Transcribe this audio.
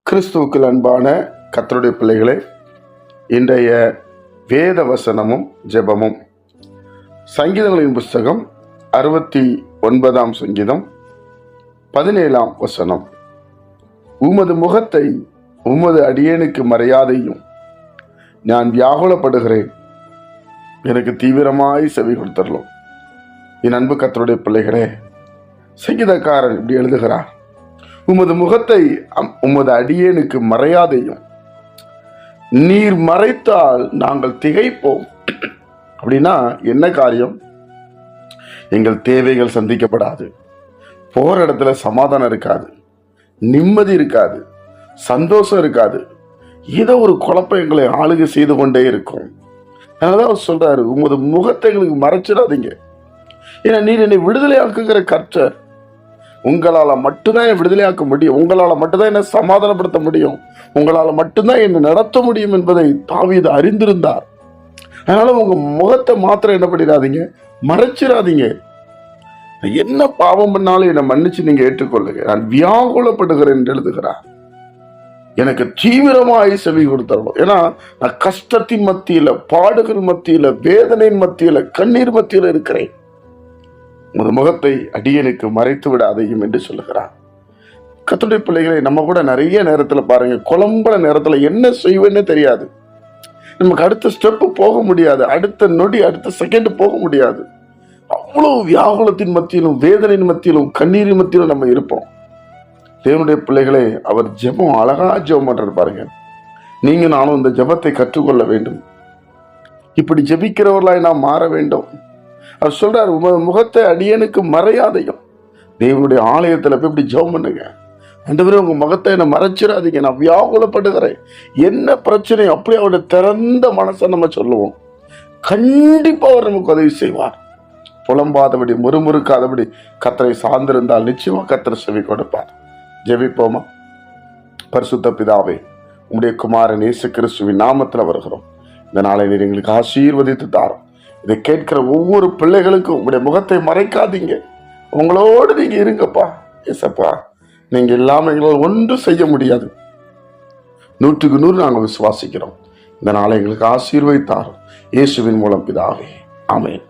கிறிஸ்துவுக்குள் அன்பான கர்த்தருடைய பிள்ளைகளே, இன்றைய வேத வசனமும் ஜெபமும் சங்கீதங்களின் புஸ்தகம் 69ஆம் சங்கீதம் 17ஆம் வசனம். உமது முகத்தை உமது அடியேனுக்கு மறையாதையும், நான் வியாகுலப்படுகிறேன், எனக்கு தீவிரமாய் செவி கொடுத்தரலும். என் அன்பு கர்த்தருடைய பிள்ளைகளே, சங்கீதக்காரன் இப்படி எழுதுகிறார், உமது முகத்தை உமது அடியேனுக்கு மறையாதையும், நீர் மறைத்தால் நாங்கள் திகைப்போம். அப்படின்னா என்ன காரியம்? எங்கள் தேவைகள் சந்திக்கப்படாது, போற இடத்துல சமாதானம் இருக்காது, நிம்மதி இருக்காது, சந்தோஷம் இருக்காது, ஏதோ ஒரு குழப்பம் எங்களை ஆளுகை செய்து கொண்டே இருக்கும். அதனாலதான் அவர் சொல்றாரு, உமது முகத்தை எங்களுக்கு மறைச்சிடாதீங்க, ஏன்னா நீர் என்னை விடுதலையாக்குகிற கர்த்தர். உங்களால் மட்டும்தான் என்னை விடுதலையாக்க முடியும், உங்களால் மட்டும்தான் என்னை சமாதானப்படுத்த முடியும், உங்களால் மட்டும்தான் என்னை நடத்த முடியும் என்பதை தாவீது அறிந்திருந்தார். அதனால உங்க முகத்தை மாத்திரம் என்ன பண்ணிடாதீங்க, மறைச்சிடாதீங்க. என்ன பாவம் பண்ணாலும் என்னை மன்னிச்சு நீங்க ஏற்றுக்கொள்ளுங்க, நான் வியாகுலப்படுகிறேன் என்று எழுதுகிறார். எனக்கு தீவிரமாய் செவி கொடுத்தரணும். ஏன்னா நான் கஷ்டத்தின் மத்தியில, பாடுகள் மத்தியில, வேதனையின் மத்தியில, கண்ணீர் மத்தியில இருக்கிறேன். உமது முகத்தை அடியனுக்கு மறைத்து விடாதையும் என்று சொல்லுகிறார். கர்த்தருடைய பிள்ளைகளை, நம்ம கூட நிறைய நேரத்துல பாருங்க, குழம்புற நேரத்துல என்ன செய்வேன்னு தெரியாது, நமக்கு அடுத்த ஸ்டெப்பு போக முடியாது, அடுத்த நொடி அடுத்த செகண்ட் போக முடியாது. அவ்வளவு வியாகுலத்தின் மத்தியிலும், வேதனையின் மத்தியிலும், கண்ணீரின் மத்தியிலும் நம்ம இருப்போம். தேவனுடைய பிள்ளைகளே, அவர் ஜெபம் அழகா ஜெபம் பண்றாரு பாருங்க. நீங்க நானும் இந்த ஜெபத்தை கற்றுக்கொள்ள வேண்டும். இப்படி ஜெபிக்கிறவர்களாய் நாம் மாற வேண்டும். அவர் சொல்றாரு, உமது முகத்தை அடியனுக்கு மறையாதையும். தேவனுடைய ஆலயத்துல போய் இப்படி ஜெபம் பண்ணுங்க. ஆண்டவரே, உங்க முகத்தை என்ன மறைச்சிடாதீங்க, நான் வியாகுலப்படுகிறேன். என்ன பிரச்சனை அப்படி அவருடைய திறந்த மனசை நம்ம சொல்லுவோம். கண்டிப்பா அவர் நமக்கு உதவி செய்வார். புலம்பாதபடி, முறுமுறுக்காதபடி கர்த்தரை சார்ந்திருந்தால் நிச்சயமா கர்த்தர் செவி கொடுப்பார். ஜெபிப்போமா? பரிசுத்த பிதாவே, உம்முடைய குமாரன் இயேசு கிறிஸ்துவின் நாமத்துல வருகிறோம். இந்த நாளை நீர் எங்களுக்கு ஆசீர்வதித்து தாரும். இதை கேட்கிற ஒவ்வொரு பிள்ளைகளுக்கும் உங்களுடைய முகத்தை மறைக்காதீங்க, உங்களோடு நீங்க இருங்கப்பா. ஏசப்பா, நீங்க இல்லாம எங்களால் ஒன்றும் செய்ய முடியாது. 100க்கு 100 நாங்கள் விசுவாசிக்கிறோம். இந்த நாளை எங்களுக்கு ஆசீர்வதித்தாரும். இயேசுவின் மூலம் பிதாவே, ஆமென்.